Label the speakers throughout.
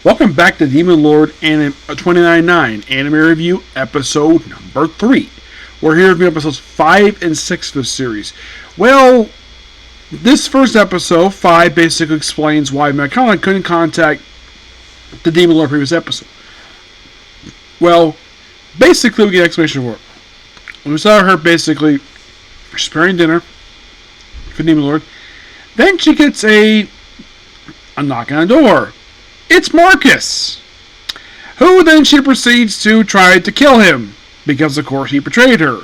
Speaker 1: Welcome back to Demon Lord Anime 299 Anime Review Episode number 3. We're here with episodes 5 and 6 of the series. Well, this first episode, 5, basically explains why Melikana couldn't contact the Demon Lord previous episode. Well, basically we get an explanation for it. We saw her basically preparing dinner for Demon Lord. Then she gets a knock on the door. It's Marcus, who then she proceeds to try to kill him, because of course he betrayed her.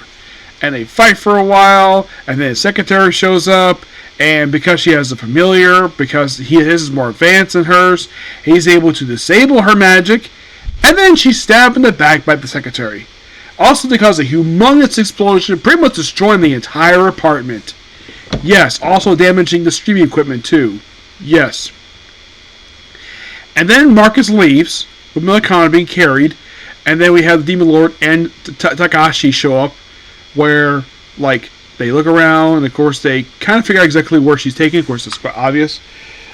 Speaker 1: And they fight for a while, and then his secretary shows up, and because she has a familiar, because his is more advanced than hers, he's able to disable her magic, and then she's stabbed in the back by the secretary. Also because a humongous explosion pretty much destroying the entire apartment. Yes, also damaging the streaming equipment too. Yes. And then Marcus leaves, with Melikana being carried, and then we have the Demon Lord and Takashi show up, where, like, they look around, and of course they kind of figure out exactly where she's taken. Of course, it's quite obvious.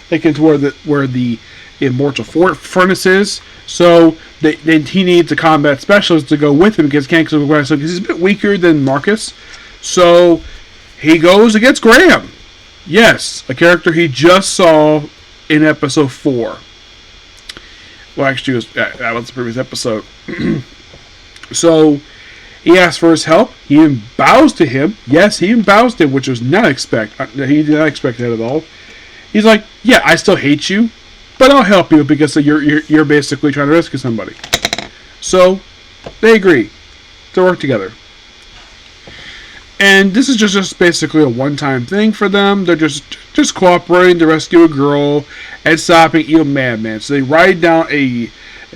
Speaker 1: They get to where the Immortal Furnace is, so he needs a combat specialist to go with him, because he can't go because he's a bit weaker than Marcus. So he goes against Graham. Yes, a character he just saw in episode 4. Well, actually, that was the previous episode. So, he asks for his help. He even bows to him. Yes, he even bows to him, which was not expect. He did not expect that at all. He's like, yeah, I still hate you, but I'll help you because you're basically trying to rescue somebody. So, they agree to work together. And this is just basically a one-time thing for them. They're just cooperating to rescue a girl and stopping evil madman. So they ride down an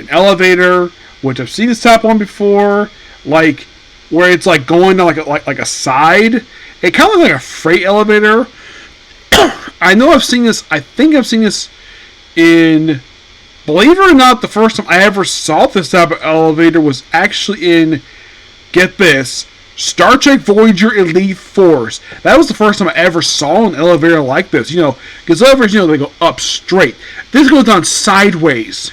Speaker 1: elevator, which I've seen this type one before, like where it's like going down like a side. It kind of looks like a freight elevator. I know I've seen this. I think I've seen this in. Believe it or not, the first time I ever saw this type of elevator was actually in. Get this. Star Trek Voyager Elite Force. That was the first time I ever saw an elevator like this. You know, because elevators, they go up straight. This goes down sideways.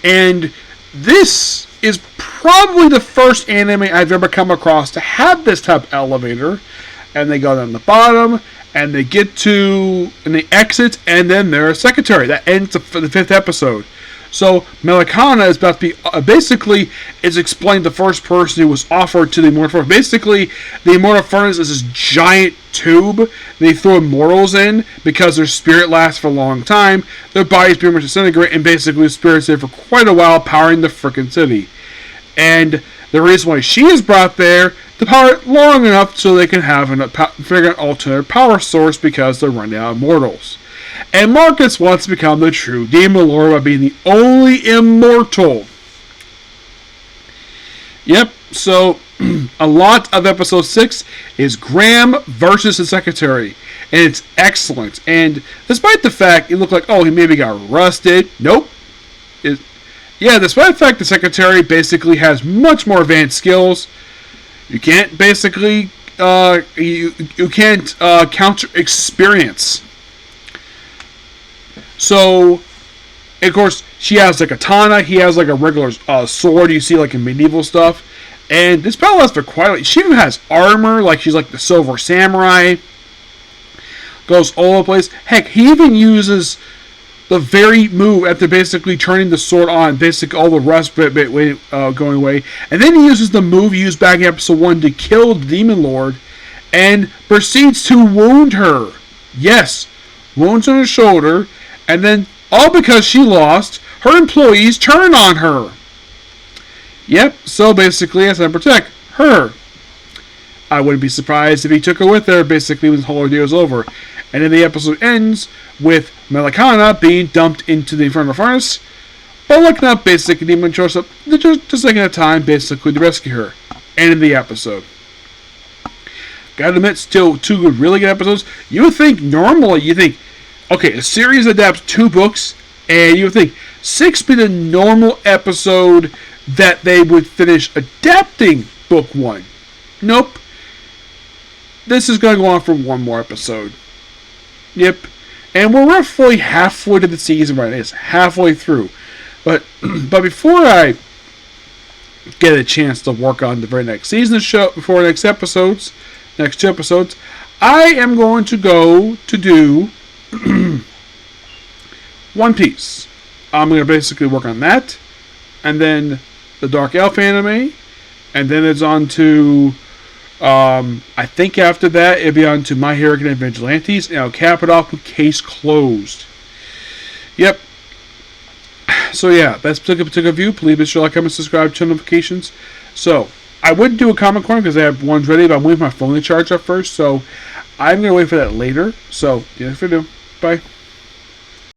Speaker 1: And this is probably the first anime I've ever come across to have this type of elevator. And they go down the bottom, and they exit, and then there's a secretary. That ends the 5th episode. So, Melikana is about to be, basically, is explained the first person who was offered to the Immortal Furnace. Basically, the Immortal Furnace is this giant tube they throw immortals in because their spirit lasts for a long time. Their bodies pretty much disintegrate, and basically the spirit's there for quite a while, powering the frickin' city. And the reason why she is brought there to power it long enough so they can have figure an alternate power source because they're running out of mortals. And Marcus wants to become the true Demon Lord by being the only immortal. Yep, so a lot of episode 6 is Graham versus the secretary. And it's excellent. And despite the fact it looked like, he maybe got rusted. Nope. Despite the fact the secretary basically has much more advanced skills, you can't basically, you can't counter experience. So, of course, she has a katana. He has like a regular sword you see like in medieval stuff. And this battle lasts for quite a while. She even has armor, like she's like the Silver Samurai. Goes all over the place. Heck, he even uses the very move after basically turning the sword on, basically all the rust going away. And then he uses the move he used back in episode 1 to kill the Demon Lord. And proceeds to wound her. Yes, wounds on her shoulder. And then, all because she lost, her employees turn on her. Yep, so basically, has to protect her. I wouldn't be surprised if he took her with her, basically, when the whole ordeal was over. And then the episode ends with Melikana being dumped into the Infernal Furnace. But looking up, basically, Demon shows up just taking a time, basically, to rescue her. End of the episode. Gotta admit, still 2 really good episodes. You would think, normally, okay, a series adapts 2 books, and you would think 6 be the normal episode that they would finish adapting book 1. Nope. This is going to go on for 1 more episode. Yep. And we're roughly halfway to the season right now. It's halfway through. But before I get a chance to work on the very next season show, before next two episodes, I am going to go to do One Piece. I'm going to basically work on that, and then the Dark Elf anime, and then it's on to, I think after that, it'll be on to My Hero Academia Vigilantes, and I'll cap it off with Case Closed. Yep. So yeah, that's particular view. Please be sure to like, comment, subscribe, turn notifications. So, I would do a comment corner because I have ones ready, but I'm waiting for my phone to charge up first, so I'm going to wait for that later. So, yeah, that's what I do. Bye.